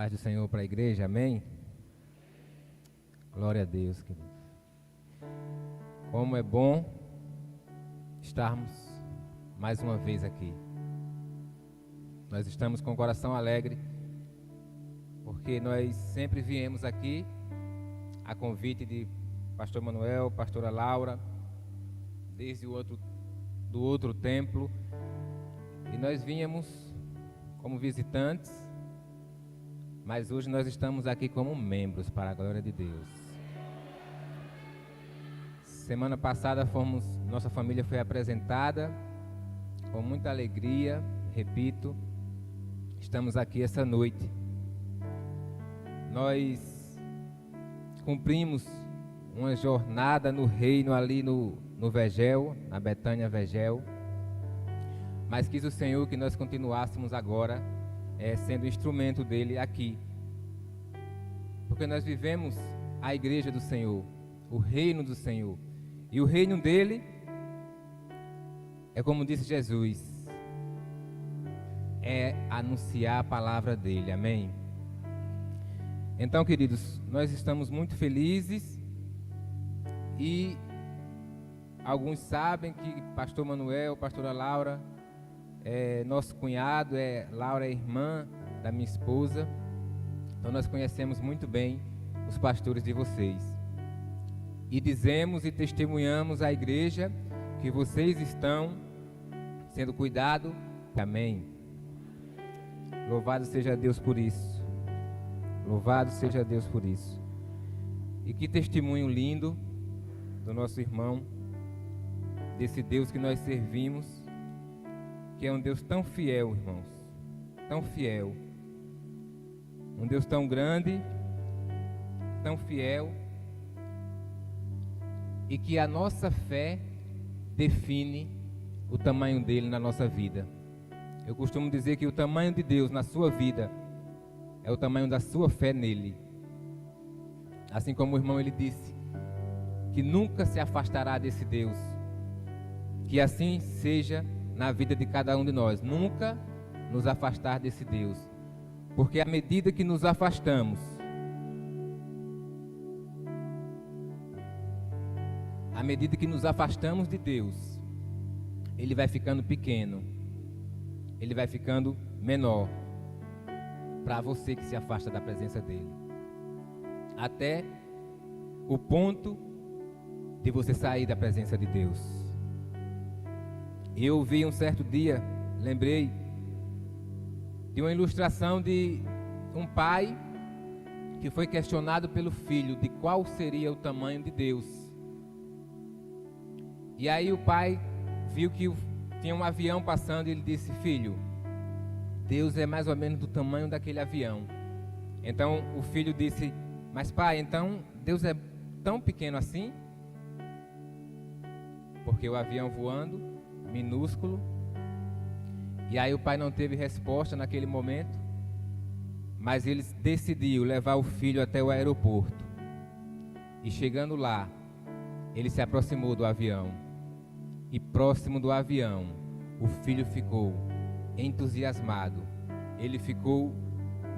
Paz do Senhor para a igreja, amém? Glória a Deus, querido. Como é bom estarmos mais uma vez aqui. Nós estamos com o coração alegre, porque nós sempre viemos aqui a convite de pastor Manuel, pastora Laura, desde do outro templo, e nós vínhamos como visitantes, mas hoje nós estamos aqui como membros, para a glória de Deus. Semana passada nossa família foi apresentada com muita alegria, repito, estamos aqui essa noite. Nós cumprimos uma jornada no reino ali no Vegel, na Betânia Vegel, mas quis o Senhor que nós continuássemos agora sendo instrumento dele aqui, porque nós vivemos a igreja do Senhor, o reino do Senhor, e o reino dele é como disse Jesus, é anunciar a palavra dele, amém? Então, queridos, nós estamos muito felizes e alguns sabem que pastor Manuel, pastora Laura, nosso cunhado, Laura é irmã da minha esposa, então nós conhecemos muito bem os pastores de vocês. E dizemos e testemunhamos à igreja que vocês estão sendo cuidados, amém? Louvado seja Deus por isso. Louvado seja Deus por isso. E que testemunho lindo do nosso irmão, desse Deus que nós servimos, que é um Deus tão fiel, irmãos, tão fiel, um Deus tão grande, tão fiel, e que a nossa fé define o tamanho dele na nossa vida. Eu costumo dizer que o tamanho de Deus na sua vida é o tamanho da sua fé nele. Assim como o irmão ele disse, que nunca se afastará desse Deus. Que assim seja na vida de cada um de nós, nunca nos afastar desse Deus, porque à medida que nos afastamos, de Deus, ele vai ficando pequeno, ele vai ficando menor, para você que se afasta da presença dele, até o ponto de você sair da presença de Deus. Eu ouvi um certo dia, lembrei de uma ilustração de um pai que foi questionado pelo filho de qual seria o tamanho de Deus. E aí o pai viu que tinha um avião passando e ele disse: filho, Deus é mais ou menos do tamanho daquele avião. Então o filho disse: mas pai, então Deus é tão pequeno assim? Porque o avião voando, minúsculo. E aí o pai não teve resposta naquele momento, mas ele decidiu levar o filho até o aeroporto. E chegando lá, ele se aproximou do avião. E próximo do avião, o filho ficou entusiasmado. Ele ficou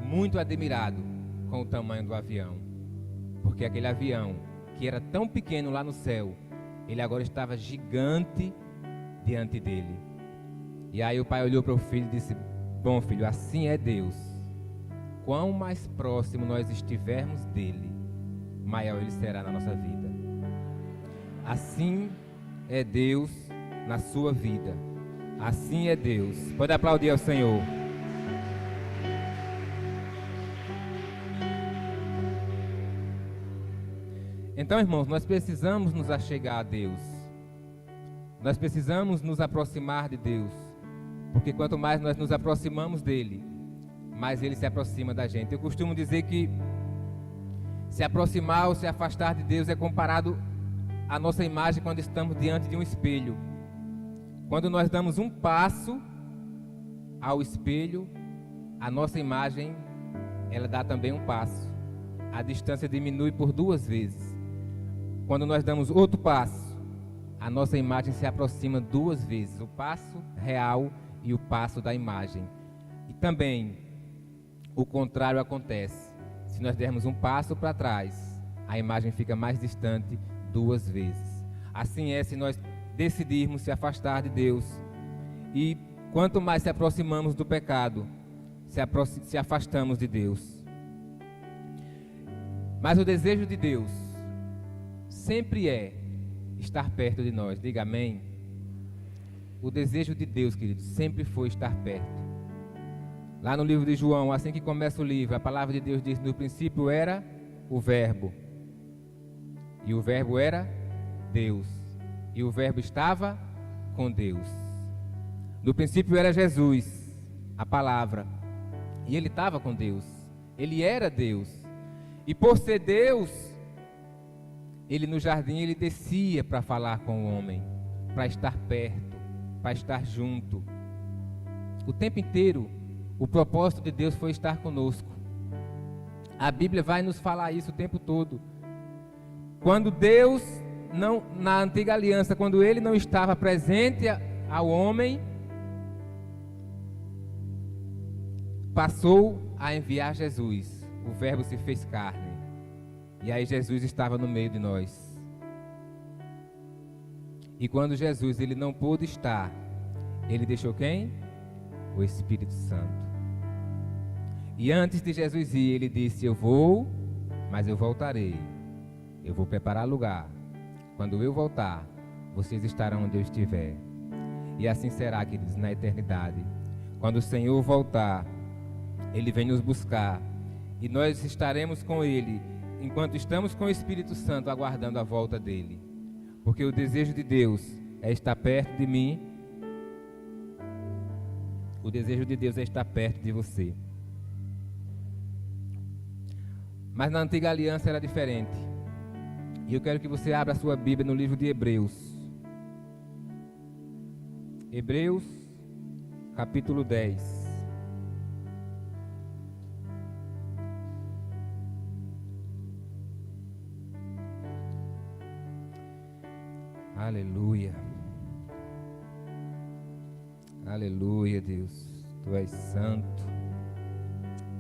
muito admirado com o tamanho do avião, porque aquele avião, que era tão pequeno lá no céu, ele agora estava gigante diante dele. E aí o pai olhou para o filho e disse: bom filho, assim é Deus. Quão mais próximo nós estivermos dele, maior ele será na nossa vida. Assim é Deus na sua vida. Assim é Deus. Pode aplaudir ao Senhor. Então, irmãos, nós precisamos nos achegar a Deus. Nós precisamos nos aproximar de Deus. Porque quanto mais nós nos aproximamos dele, mais ele se aproxima da gente. Eu costumo dizer que se aproximar ou se afastar de Deus é comparado à nossa imagem quando estamos diante de um espelho. Quando nós damos um passo ao espelho, a nossa imagem, ela dá também um passo. A distância diminui por 2 vezes. Quando nós damos outro passo, a nossa imagem se aproxima 2 vezes. O passo real e o passo da imagem. E também, o contrário acontece. Se nós dermos um passo para trás, a imagem fica mais distante 2 vezes. Assim é se nós decidirmos se afastar de Deus. E quanto mais se aproximamos do pecado, se afastamos de Deus. Mas o desejo de Deus sempre é estar perto de nós. Diga amém. O desejo de Deus, queridos, sempre foi estar perto. Lá no livro de João, assim que começa o livro, a palavra de Deus diz: no princípio era o Verbo, e o Verbo era Deus, e o Verbo estava com Deus. No princípio era Jesus, a palavra, e ele estava com Deus, ele era Deus. E por ser Deus, ele no jardim, ele descia para falar com o homem, para estar perto, para estar junto. O tempo inteiro, o propósito de Deus foi estar conosco. A Bíblia vai nos falar isso o tempo todo. Quando Deus, na antiga aliança, quando ele não estava presente ao homem, passou a enviar Jesus. O Verbo se fez carne. E aí Jesus estava no meio de nós. E quando Jesus ele não pôde estar, ele deixou quem? O Espírito Santo. E antes de Jesus ir, ele disse: eu vou, mas eu voltarei. Eu vou preparar lugar. Quando eu voltar, vocês estarão onde eu estiver. E assim será, queridos, na eternidade. Quando o Senhor voltar, ele vem nos buscar. E nós estaremos com ele, enquanto estamos com o Espírito Santo, aguardando a volta dele. Porque o desejo de Deus é estar perto de mim. O desejo de Deus é estar perto de você. Mas na antiga aliança era diferente. E eu quero que você abra a sua Bíblia no livro de Hebreus. Hebreus, capítulo 10. Aleluia. Aleluia, Deus. Tu és santo.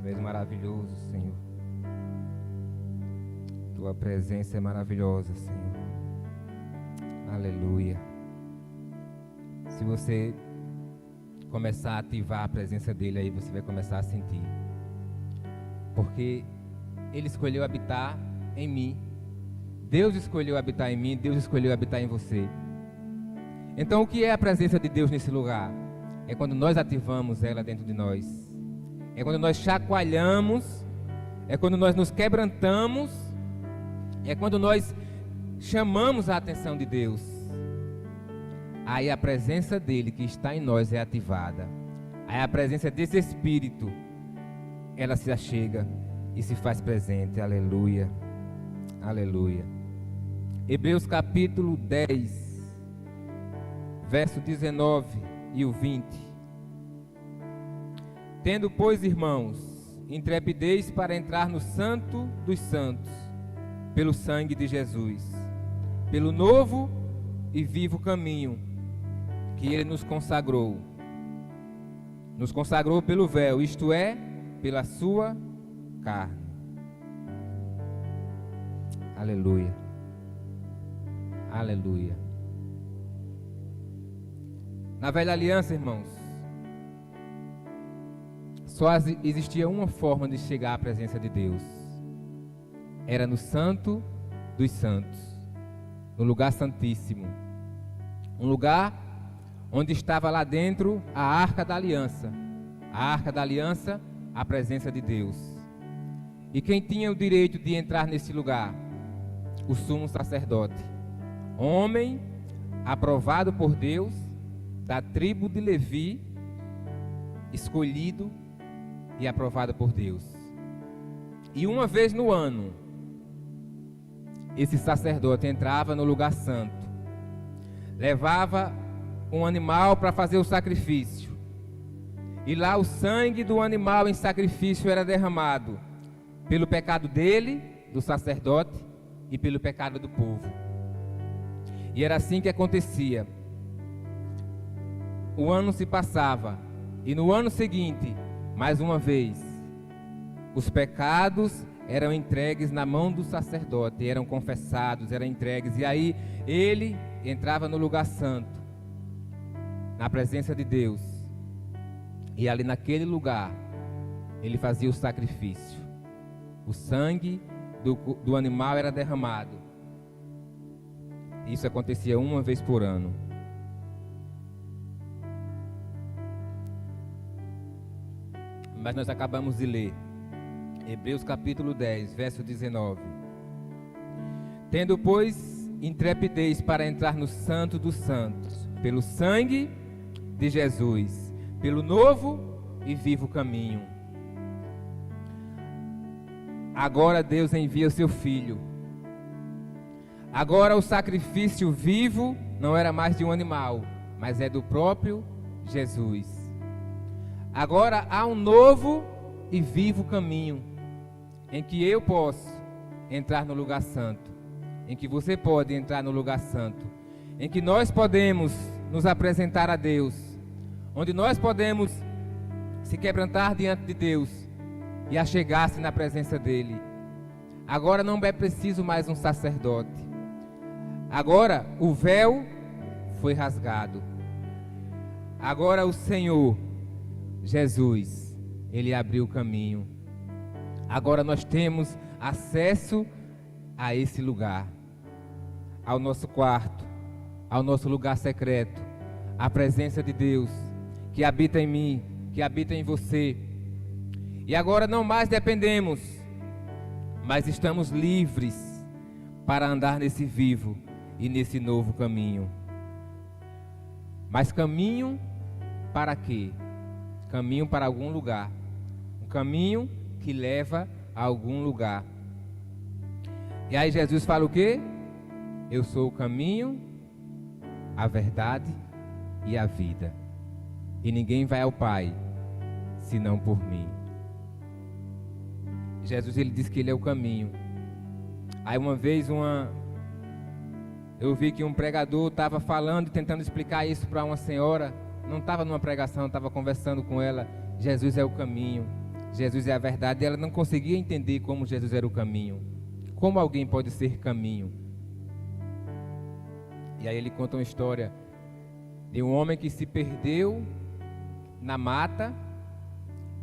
Tu és maravilhoso, Senhor. Tua presença é maravilhosa, Senhor. Aleluia. Se você começar a ativar a presença dele aí, você vai começar a sentir. Porque ele escolheu habitar em mim. Deus escolheu habitar em mim, Deus escolheu habitar em você. Então o que é a presença de Deus nesse lugar? É quando nós ativamos ela dentro de nós. É quando nós chacoalhamos. É quando nós nos quebrantamos. É quando nós chamamos a atenção de Deus. Aí a presença dele que está em nós é ativada. Aí a presença desse Espírito, ela se achega e se faz presente. Aleluia. Aleluia. Hebreus capítulo 10, verso 19 e o 20. Tendo, pois, irmãos, intrepidez para entrar no Santo dos Santos, pelo sangue de Jesus, pelo novo e vivo caminho que ele nos consagrou pelo véu, isto é, pela sua carne. Aleluia. Aleluia. Na velha aliança, irmãos, só existia uma forma de chegar à presença de Deus. Era no Santo dos Santos, no lugar santíssimo. Um lugar onde estava lá dentro a Arca da Aliança. A Arca da Aliança, a presença de Deus. E quem tinha o direito de entrar nesse lugar? O sumo sacerdote. Homem aprovado por Deus, da tribo de Levi, escolhido e aprovado por Deus. E uma vez no ano, esse sacerdote entrava no lugar santo, levava um animal para fazer o sacrifício, e lá o sangue do animal em sacrifício era derramado pelo pecado dele, do sacerdote, e pelo pecado do povo. E era assim que acontecia. O ano se passava, e no ano seguinte, mais uma vez, Os pecados eram entregues na mão do sacerdote, eram confessados, eram entregues. E aí ele entrava no lugar santo, na presença de Deus. E ali naquele lugar, ele fazia o sacrifício. O sangue do animal era derramado. Isso acontecia uma vez por ano. Mas nós acabamos de ler Hebreus capítulo 10, verso 19. Tendo, pois, intrepidez para entrar no Santo dos Santos, pelo sangue de Jesus, pelo novo e vivo caminho. Agora Deus envia o seu Filho. Agora o sacrifício vivo não era mais de um animal, mas é do próprio Jesus. Agora há um novo e vivo caminho, em que eu posso entrar no lugar santo, em que você pode entrar no lugar santo, em que nós podemos nos apresentar a Deus, onde nós podemos se quebrantar diante de Deus e achegar-se na presença dEle. Agora não é preciso mais um sacerdote. Agora o véu foi rasgado. Agora o Senhor Jesus, Ele abriu o caminho. Agora nós temos acesso a esse lugar, ao nosso quarto, ao nosso lugar secreto, à presença de Deus, que habita em mim, que habita em você. E agora não mais dependemos, mas estamos livres para andar nesse vivo e nesse novo caminho. Mas caminho para quê? Caminho para algum lugar. Um caminho que leva a algum lugar. E aí Jesus fala o quê? Eu sou o caminho, a verdade e a vida. E ninguém vai ao Pai senão por mim. Jesus, ele diz que ele é o caminho. Aí uma vez eu vi que um pregador estava falando, tentando explicar isso para uma senhora. Não estava numa pregação, estava conversando com ela. Jesus é o caminho, Jesus é a verdade. E ela não conseguia entender como Jesus era o caminho. Como alguém pode ser caminho? E aí ele conta uma história de um homem que se perdeu na mata.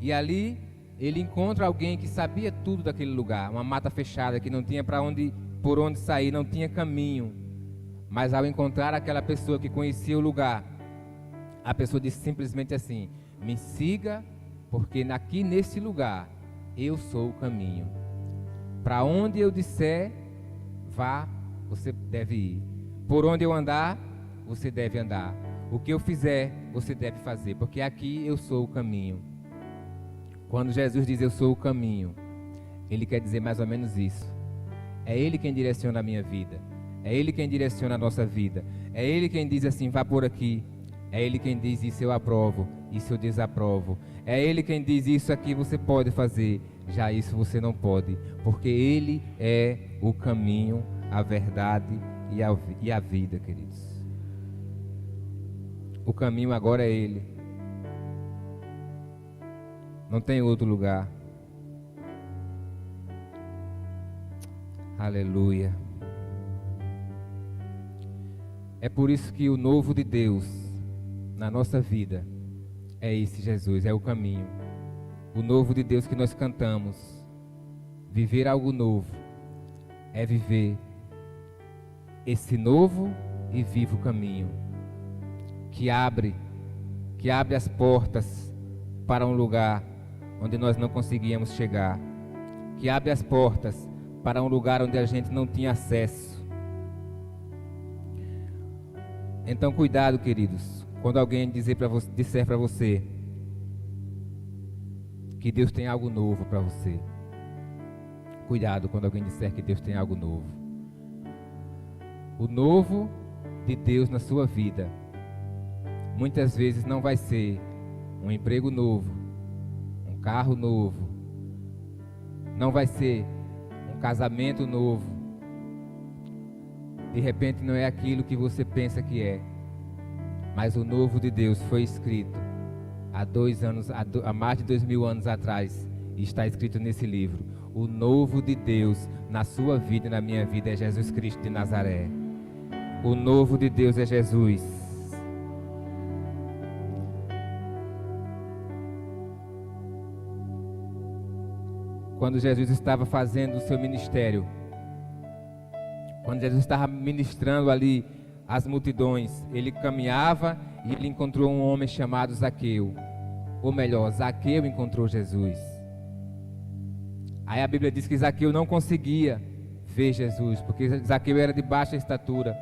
E ali ele encontra alguém que sabia tudo daquele lugar. Uma mata fechada, que não tinha por onde sair, não tinha caminho. Mas ao encontrar aquela pessoa que conhecia o lugar, a pessoa disse simplesmente assim: me siga, porque aqui nesse lugar eu sou o caminho. Para onde eu disser, vá, você deve ir. Por onde eu andar, você deve andar. O que eu fizer, você deve fazer, porque aqui eu sou o caminho. Quando Jesus diz eu sou o caminho, Ele quer dizer mais ou menos isso. É Ele quem direciona a minha vida. É Ele quem direciona a nossa vida. É Ele quem diz assim, vá por aqui. É Ele quem diz isso eu aprovo, isso eu desaprovo. É Ele quem diz isso aqui você pode fazer, já isso você não pode. Porque Ele é o caminho, a verdade e a vida, queridos. O caminho agora é Ele. Não tem outro lugar. Aleluia. É por isso que o novo de Deus na nossa vida é esse Jesus, é o caminho. O novo de Deus que nós cantamos. Viver algo novo é viver esse novo e vivo caminho que abre as portas para um lugar onde nós não conseguíamos chegar, que abre as portas para um lugar onde a gente não tinha acesso. Então cuidado, queridos, quando alguém disser para você que Deus tem algo novo para você. Cuidado quando alguém disser que Deus tem algo novo. O novo de Deus na sua vida muitas vezes não vai ser um emprego novo, um carro novo, não vai ser um casamento novo. De repente não é aquilo que você pensa que é, mas o novo de Deus foi escrito há mais de 2000 anos atrás E está escrito nesse livro: o novo de Deus na sua vida e na minha vida é Jesus Cristo de Nazaré. O novo de Deus é Jesus. Quando Jesus estava fazendo o seu ministério, quando Jesus estava ministrando ali as multidões, ele caminhava e ele encontrou um homem chamado Zaqueu. Ou melhor, Zaqueu encontrou Jesus. Aí a Bíblia diz que Zaqueu não conseguia ver Jesus, porque Zaqueu era de baixa estatura.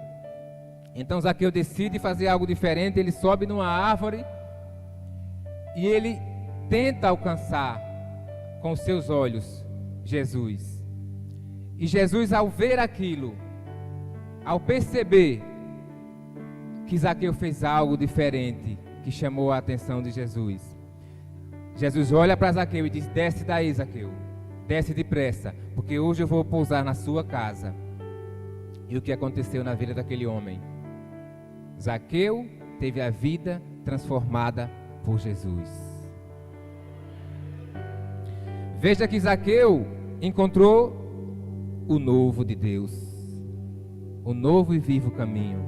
Então Zaqueu decide fazer algo diferente. Ele sobe numa árvore e ele tenta alcançar com seus olhos Jesus. E Jesus, ao ver aquilo, ao perceber que Zaqueu fez algo diferente, que chamou a atenção de Jesus, Jesus olha para Zaqueu e diz: desce daí, Zaqueu, desce depressa, porque hoje eu vou pousar na sua casa. E o que aconteceu na vida daquele homem? Zaqueu teve a vida transformada por Jesus. Veja que Zaqueu encontrou o novo de Deus, o novo e vivo caminho.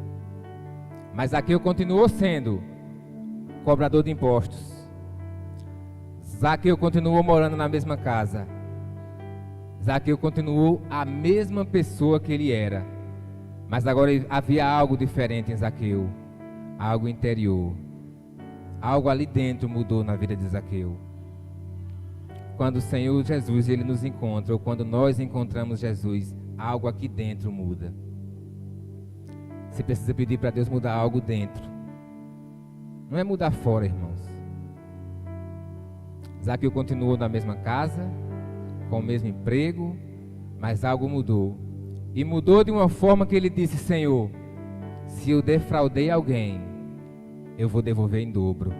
Mas Zaqueu continuou sendo cobrador de impostos. Zaqueu continuou morando na mesma casa. Zaqueu continuou a mesma pessoa que ele era. Mas agora havia algo diferente em Zaqueu, algo interior. Algo ali dentro mudou na vida de Zaqueu. Quando o Senhor Jesus ele nos encontra, ou quando nós encontramos Jesus, algo aqui dentro muda. Você precisa pedir para Deus mudar algo dentro. Não é mudar fora, irmãos. Zaqueu continuou na mesma casa, com o mesmo emprego, mas algo mudou. E mudou de uma forma que ele disse: Senhor, se eu defraudei alguém, eu vou devolver em dobro.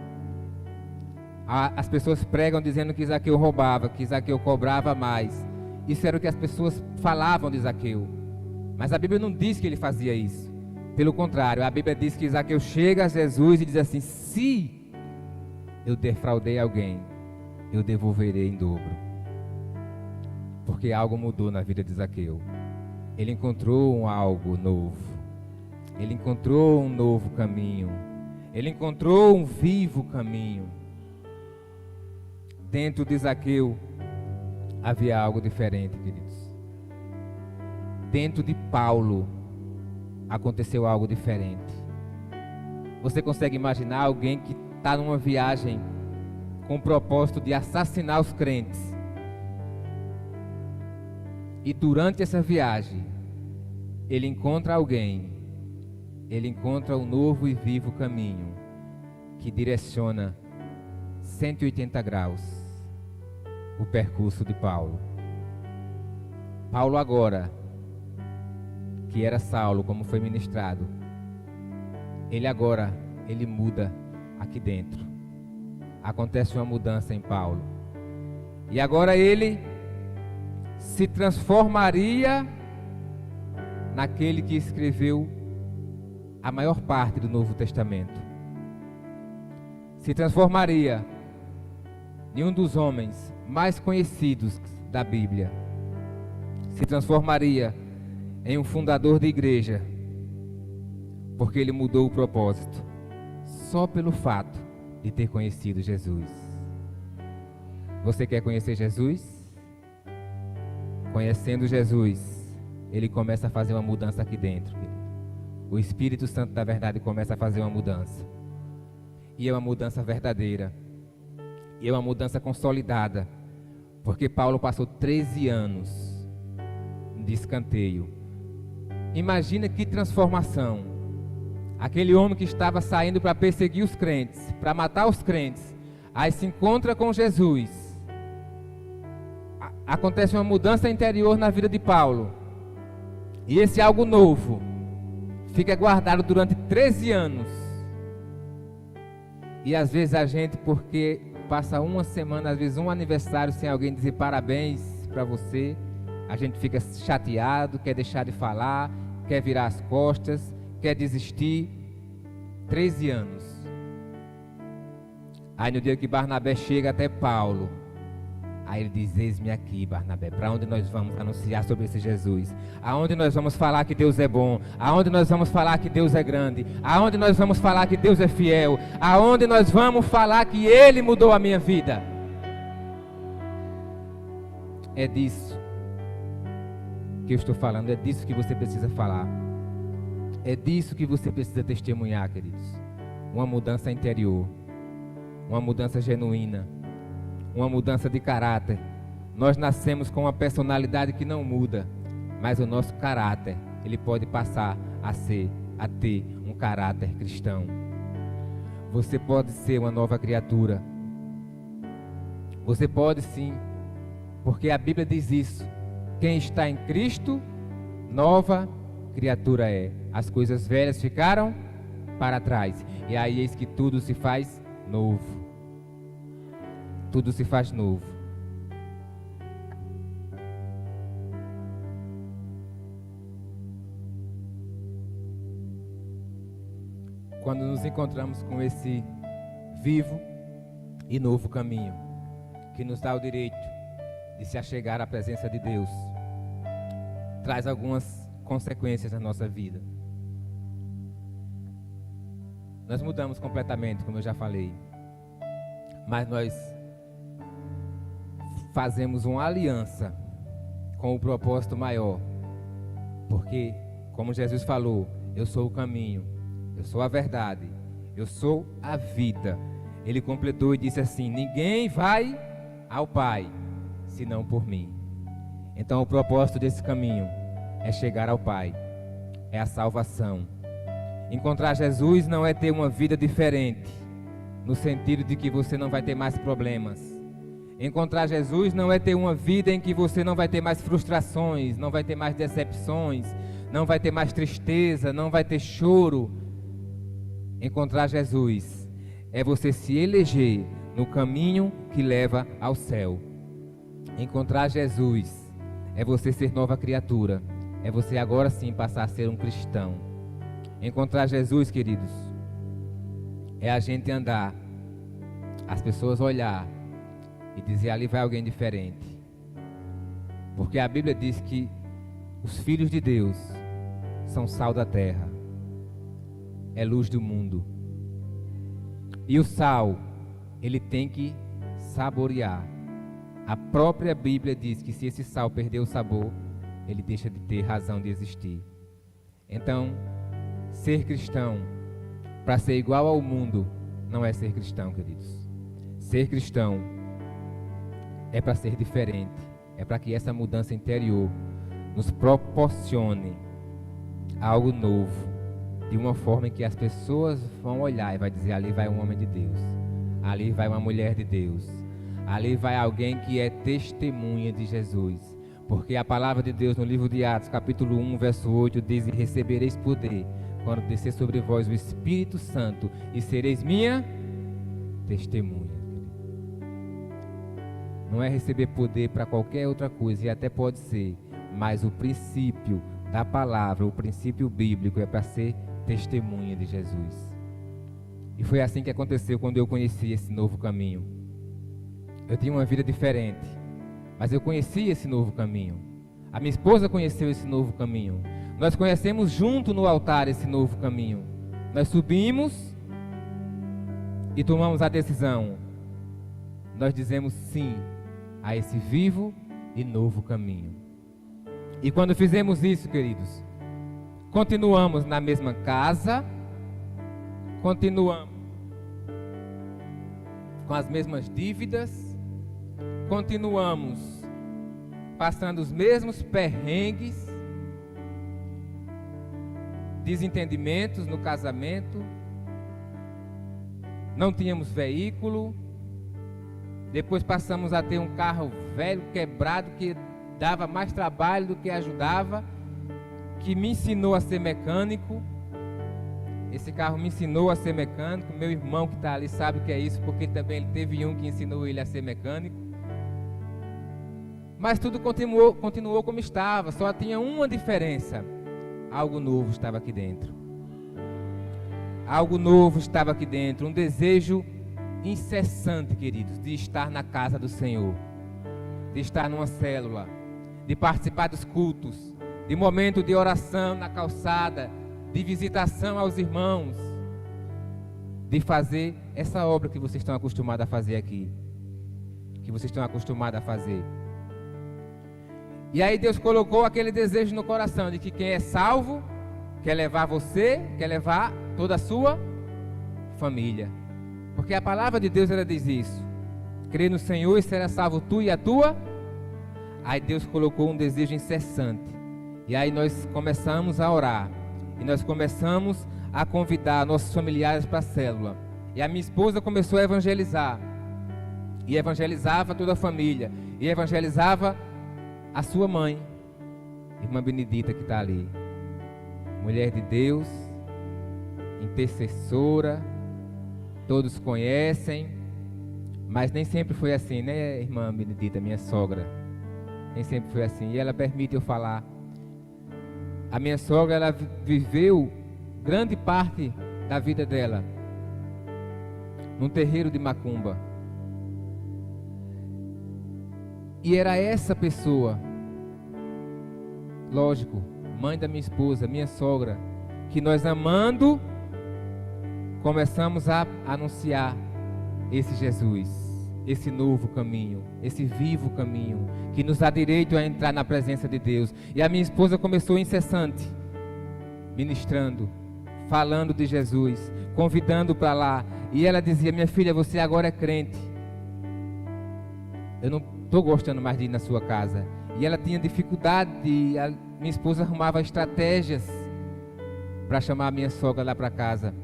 As pessoas pregam dizendo que Zaqueu roubava, que Zaqueu cobrava mais. Isso era o que as pessoas falavam de Zaqueu. Mas a Bíblia não diz que ele fazia isso. Pelo contrário, a Bíblia diz que Zaqueu chega a Jesus e diz assim: se eu defraudei alguém, eu devolverei em dobro. Porque algo mudou na vida de Zaqueu. Ele encontrou algo novo. Ele encontrou um novo caminho. Ele encontrou um vivo caminho. Dentro de Zaqueu havia algo diferente, queridos. Dentro de Paulo aconteceu algo diferente. Você consegue imaginar alguém que está numa viagem com o propósito de assassinar os crentes? E durante essa viagem, ele encontra alguém, ele encontra um novo e vivo caminho que direciona 180 graus o percurso de Paulo. Paulo agora, que era Saulo, como foi ministrado, ele muda aqui dentro. Acontece uma mudança em Paulo. E agora ele se transformaria naquele que escreveu a maior parte do Novo Testamento. Se transformaria em um dos homens mais conhecidos da Bíblia. Se transformaria em um fundador de igreja, porque ele mudou o propósito, só pelo fato de ter conhecido Jesus. Você quer conhecer Jesus? Conhecendo Jesus, ele começa a fazer uma mudança aqui dentro. O Espírito Santo da verdade começa a fazer uma mudança. E é uma mudança verdadeira. E é uma mudança consolidada. Porque Paulo passou 13 anos de escanteio. Imagina que transformação. Aquele homem que estava saindo para perseguir os crentes, para matar os crentes, aí se encontra com Jesus. Acontece uma mudança interior na vida de Paulo. E esse algo novo fica guardado durante 13 anos. E às vezes a gente, porque passa uma semana, às vezes um aniversário, sem alguém dizer parabéns para você, a gente fica chateado, quer deixar de falar, quer virar as costas, quer desistir. 13 anos. Aí no dia que Barnabé chega até Paulo, Aí ele diz: eis-me aqui, Barnabé. Para onde nós vamos anunciar sobre esse Jesus? Aonde nós vamos falar que Deus é bom? Aonde nós vamos falar que Deus é grande? Aonde nós vamos falar que Deus é fiel? Aonde nós vamos falar que Ele mudou a minha vida? É disso que eu estou falando, é disso que você precisa falar. É disso que você precisa testemunhar, queridos. Uma mudança interior, uma mudança genuína, uma mudança de caráter. Nós nascemos com uma personalidade que não muda, mas o nosso caráter, ele pode passar a ter um caráter cristão. Você pode ser uma nova criatura. Você pode sim, porque a Bíblia diz isso. Quem está em Cristo, nova criatura é. As coisas velhas ficaram para trás, e aí eis que tudo se faz novo. Tudo se faz novo. Quando nos encontramos com esse vivo e novo caminho, que nos dá o direito de se achegar à presença de Deus, traz algumas consequências na nossa vida. Nós mudamos completamente, como eu já falei, mas nós fazemos uma aliança com o propósito maior, porque, como Jesus falou, eu sou o caminho, eu sou a verdade, eu sou a vida. Ele completou e disse assim: ninguém vai ao Pai senão por mim. Então o propósito desse caminho é chegar ao Pai, é a salvação. Encontrar Jesus não é ter uma vida diferente, no sentido de que você não vai ter mais problemas. Encontrar Jesus não é ter uma vida em que você não vai ter mais frustrações, não vai ter mais decepções, não vai ter mais tristeza, não vai ter choro. Encontrar Jesus é você se eleger no caminho que leva ao céu. Encontrar Jesus é você ser nova criatura, é você agora sim passar a ser um cristão. Encontrar Jesus, queridos, é a gente andar, as pessoas olhar e dizer: ali vai alguém diferente. Porque a Bíblia diz que os filhos de Deus são sal da terra, é luz do mundo. E o sal, ele tem que saborear. A própria Bíblia diz que se esse sal perder o sabor, ele deixa de ter razão de existir. Então, ser cristão, para ser igual ao mundo, não é ser cristão, queridos. Ser cristão é para ser diferente, é para que essa mudança interior nos proporcione algo novo, de uma forma em que as pessoas vão olhar e vai dizer: ali vai um homem de Deus, ali vai uma mulher de Deus, ali vai alguém que é testemunha de Jesus. Porque a palavra de Deus no livro de Atos, capítulo 1, verso 8, diz: e recebereis poder quando descer sobre vós o Espírito Santo, e sereis minha testemunha. Não é receber poder para qualquer outra coisa, e até pode ser, mas o princípio da palavra, o princípio bíblico é para ser testemunha de Jesus. E foi assim que aconteceu quando eu conheci esse novo caminho. Eu tinha uma vida diferente, mas eu conheci esse novo caminho. A minha esposa conheceu esse novo caminho. Nós conhecemos junto no altar esse novo caminho. Nós subimos e tomamos a decisão. Nós dizemos sim a esse vivo e novo caminho. E quando fizemos isso, queridos, continuamos na mesma casa, continuamos com as mesmas dívidas, continuamos passando os mesmos perrengues, desentendimentos no casamento, não tínhamos veículo. Depois passamos a ter um carro velho, quebrado, que dava mais trabalho do que ajudava, que me ensinou a ser mecânico. Esse carro me ensinou a ser mecânico. Meu irmão que está ali sabe o que é isso, porque também ele teve um que ensinou ele a ser mecânico. Mas tudo continuou como estava, só tinha uma diferença: algo novo estava aqui dentro. Algo novo estava aqui dentro, um desejo incessante, queridos, de estar na casa do Senhor. de estar numa célula, de participar dos cultos, de momento de oração na calçada, de visitação aos irmãos, de fazer essa obra que vocês estão acostumados a fazer aqui, que vocês estão acostumados a fazer. E aí Deus colocou aquele desejo no coração de que quem é salvo quer levar você, quer levar toda a sua família. Porque a palavra de Deus, ela diz isso: crê no Senhor e será salvo tu e a tua. Aí Deus colocou um desejo incessante. E aí nós começamos a orar. E nós começamos a convidar nossos familiares para a célula. E a minha esposa começou a evangelizar. E evangelizava toda a família. E evangelizava a sua mãe, irmã Benedita, que está ali. Mulher de Deus, intercessora, todos conhecem, mas nem sempre foi assim, né, irmã Benedita, minha sogra? Nem sempre foi assim, e ela permite eu falar. A minha sogra, ela viveu grande parte da vida dela num terreiro de macumba. E era essa pessoa, lógico, mãe da minha esposa, minha sogra, que nós amando, começamos a anunciar esse Jesus, esse novo caminho, esse vivo caminho, que nos dá direito a entrar na presença de Deus. E a minha esposa começou incessante, ministrando, falando de Jesus, convidando para lá. E ela dizia: minha filha, você agora é crente. Eu não estou gostando mais de ir na sua casa. E ela tinha dificuldade minha esposa arrumava estratégias para chamar a minha sogra lá para casa.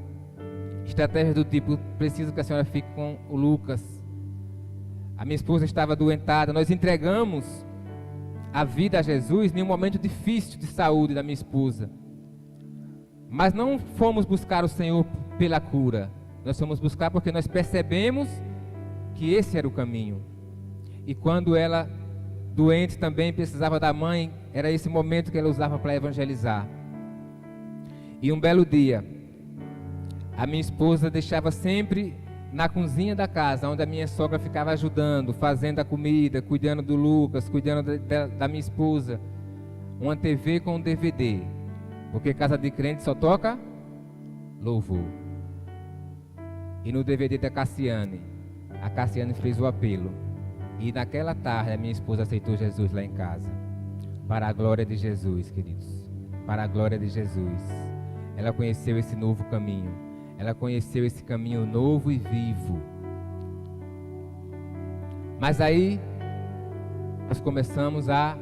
Estratégias do tipo: preciso que a senhora fique com o Lucas. A minha esposa estava adoentada. Nós entregamos a vida a Jesus em um momento difícil de saúde da minha esposa. Mas não fomos buscar o Senhor pela cura. Nós fomos buscar porque nós percebemos que esse era o caminho. E quando ela, doente também, precisava da mãe, era esse momento que ela usava para evangelizar. E um belo dia, a minha esposa deixava sempre na cozinha da casa, onde a minha sogra ficava ajudando, fazendo a comida, cuidando do Lucas, cuidando da minha esposa, uma TV com um DVD, porque casa de crente só toca louvor. E no DVD da Cassiane, a Cassiane fez o apelo. E naquela tarde a minha esposa aceitou Jesus lá em casa. Para a glória de Jesus, queridos. Para a glória de Jesus. Ela conheceu esse novo caminho. Ela conheceu esse caminho novo e vivo. Mas aí nós começamos a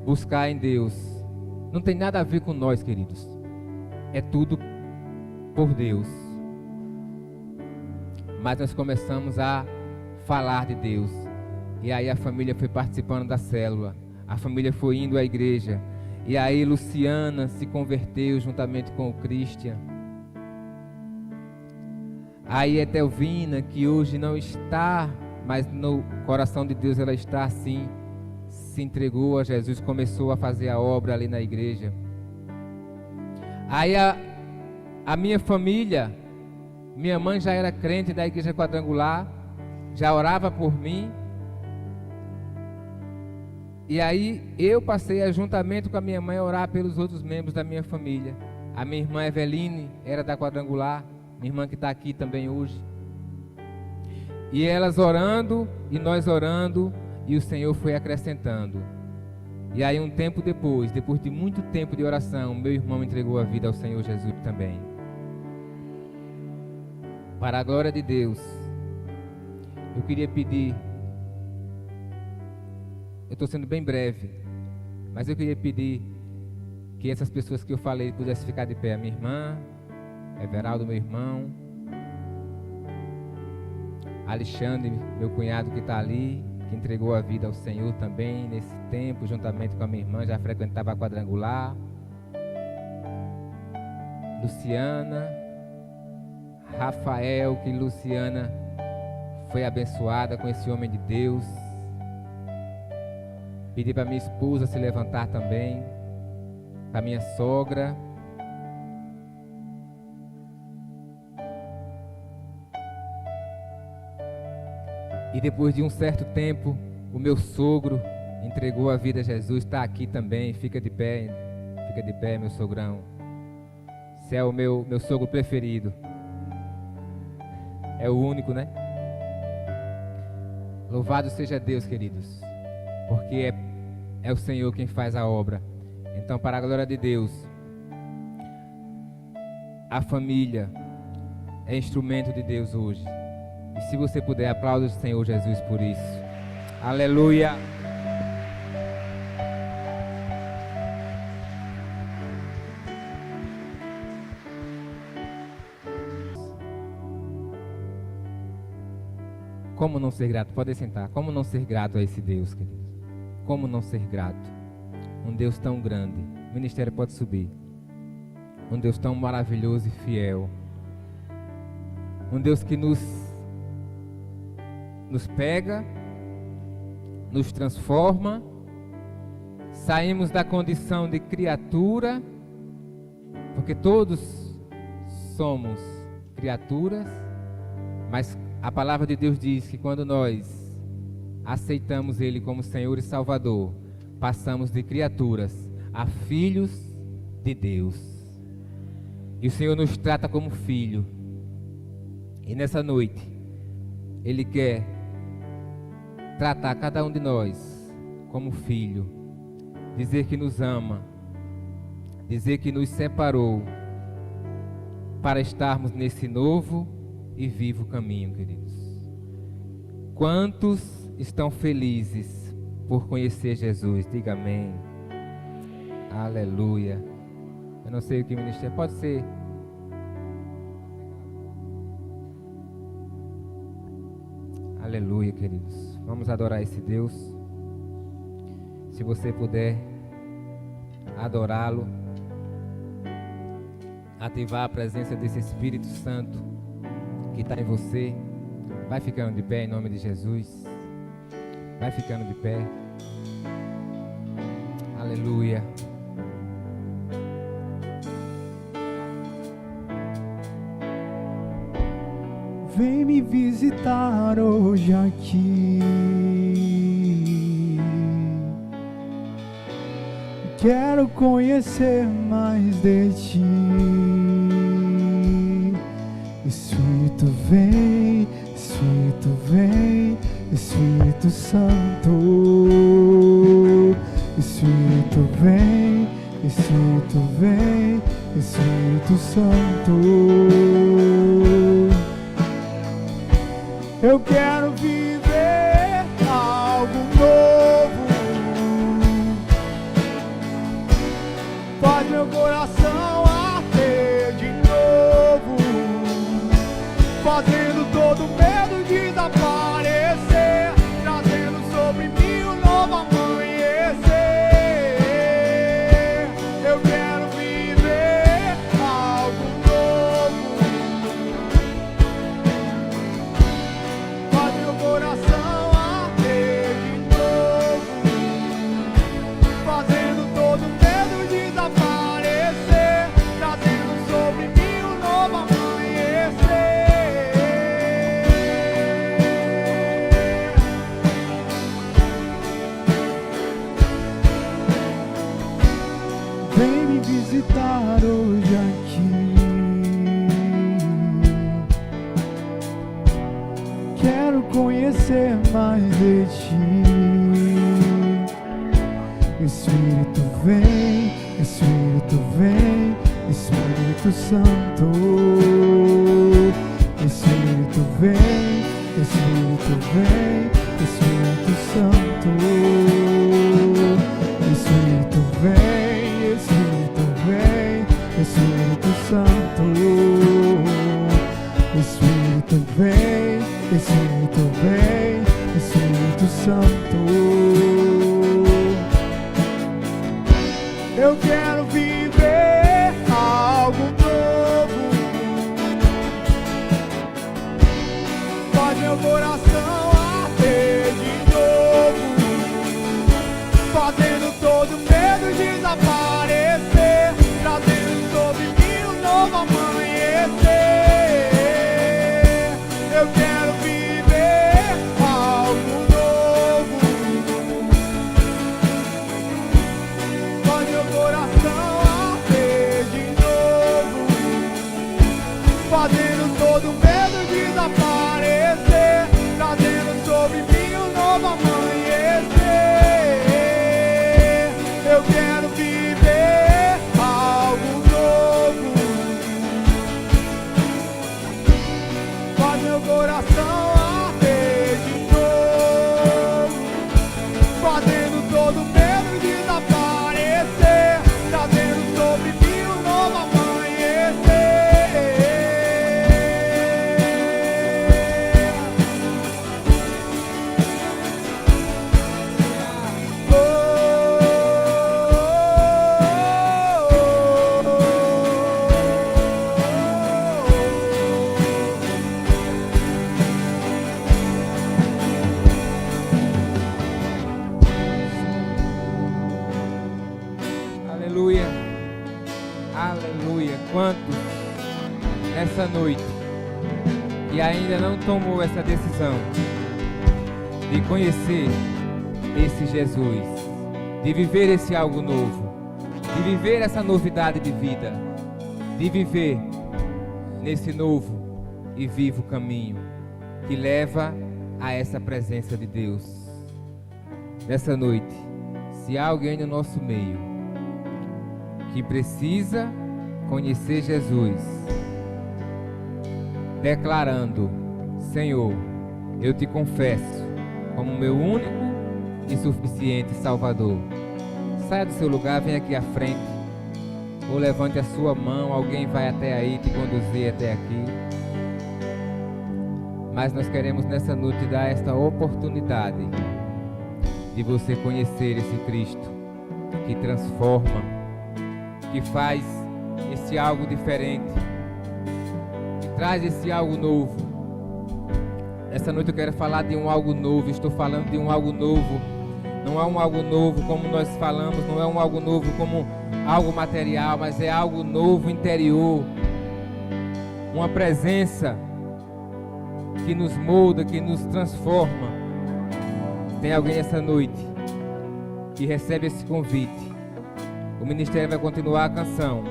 buscar em Deus. Não tem nada a ver com nós, queridos. É tudo por Deus. Mas nós começamos a falar de Deus. E aí a família foi participando da célula. A família foi indo à igreja. E aí Luciana se converteu juntamente com o Christian. Aí Etelvina, que hoje não está, mas no coração de Deus ela está assim, se entregou a Jesus, começou a fazer a obra ali na igreja. Aí a minha família, minha mãe já era crente da igreja quadrangular, já orava por mim. E aí eu passei a, juntamente com a minha mãe, a orar pelos outros membros da minha família. A minha irmã Eveline era da quadrangular, minha irmã que está aqui também hoje. E elas orando, e nós orando, e o Senhor foi acrescentando. E aí um tempo depois de muito tempo de oração, meu irmão entregou a vida ao Senhor Jesus também. Para a glória de Deus, eu queria pedir, eu estou sendo bem breve, mas eu queria pedir que essas pessoas que eu falei pudessem ficar de pé. A minha irmã, Everaldo, meu irmão, Alexandre, meu cunhado que está ali, que entregou a vida ao Senhor também nesse tempo, juntamente com a minha irmã, já frequentava a quadrangular. Luciana, Rafael, que Luciana foi abençoada com esse homem de Deus. Pedi para minha esposa se levantar também, para minha sogra. E depois de um certo tempo, O meu sogro entregou a vida a Jesus, está aqui também. Fica de pé, meu sogrão. Você é o meu sogro preferido. É o único, né? Louvado seja Deus, queridos, porque é o Senhor quem faz a obra. Então, para a glória de Deus, a família é instrumento de Deus hoje. E se você puder, aplaude o Senhor Jesus por isso. Aleluia! Como não ser grato? Pode sentar. Como não ser grato a esse Deus, querido? Como não ser grato? Um Deus tão grande. O ministério pode subir. Um Deus tão maravilhoso e fiel. Um Deus que nos pega, nos transforma. Saímos da condição de criatura, porque todos somos criaturas, mas a palavra de Deus diz que quando nós aceitamos Ele como Senhor e Salvador, passamos de criaturas a filhos de Deus. E o Senhor nos trata como filho. E nessa noite, Ele quer tratar cada um de nós como filho. Dizer que nos ama. Dizer que nos separou para estarmos nesse novo e vivo caminho, queridos. Quantos estão felizes por conhecer Jesus? Diga amém. Aleluia. Eu não sei o que ministério pode ser. Aleluia, queridos. Vamos adorar esse Deus. Se você puder adorá-lo, ativar a presença desse Espírito Santo que está em você, vai ficando de pé em nome de Jesus. Vai ficando de pé. Aleluia. Vem me visitar hoje aqui. Quero conhecer mais de ti. Espírito vem, Espírito vem, Espírito Santo. Espírito vem, Espírito vem, Espírito Santo. Eu quero viver algo novo. Faz meu coração arder de novo, fazendo todo medo desaparecer, trazendo sobre mim um novo amanhecer. Eu quero viver algo novo. Faz meu coração arder de novo, fazendo todo medo desaparecer, trazendo sobre mim um novo amanhecer. Vem me visitar hoje aqui. Quero conhecer mais de ti. Espírito vem, Espírito vem, Espírito Santo. Espírito vem, Espírito vem, Espírito Santo. Espírito vem, Espírito vem, Espírito Santo. Espírito vem, Espírito vem, Espírito Santo. Eu quero viver algo novo. Faz meu coração arder de novo, fazendo todo medo desaparecer, trazendo sobre mim um novo amanhecer. Eu quero viver algo novo. Aleluia. Aleluia. Quantos nessa noite que ainda não tomou essa decisão de conhecer esse Jesus, de viver esse algo novo, de viver essa novidade de vida, de viver nesse novo e vivo caminho que leva a essa presença de Deus. Nessa noite, se há alguém no nosso meio que precisa conhecer Jesus, declarando: Senhor, eu te confesso como meu único e suficiente Salvador, saia do seu lugar, venha aqui à frente, ou levante a sua mão, alguém vai até aí te conduzir até aqui. Mas nós queremos nessa noite dar esta oportunidade de você conhecer esse Cristo que transforma, que faz esse algo diferente, que traz esse algo novo. Essa noite eu quero falar de um algo novo. Estou falando de um algo novo. Não é um algo novo como nós falamos, não é um algo novo como algo material, mas é algo novo interior. Uma presença que nos molda, que nos transforma. Tem alguém essa noite que recebe esse convite. O ministério vai continuar a canção.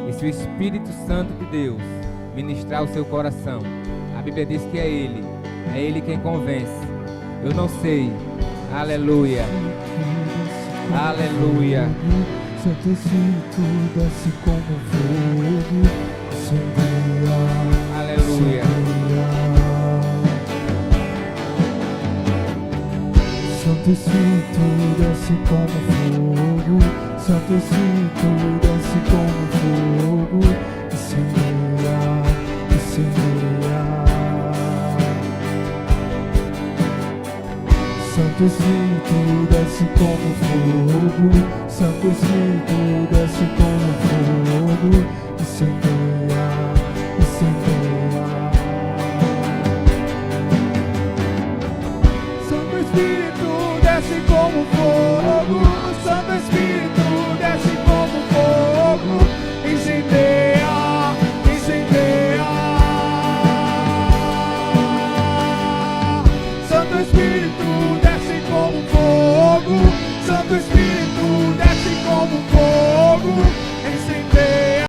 E se o Espírito Santo de Deus ministrar o seu coração, a Bíblia diz que é Ele quem convence. Eu não sei. Aleluia. Aleluia. Santo Espírito desce como fogo, incendeia. Aleluia. Santo Espírito desce como fogo, Santo Espírito desce como fogo, incendeia, incendeia. Santo Espírito desce como fogo, Santo Espírito desce como fogo, incendeia.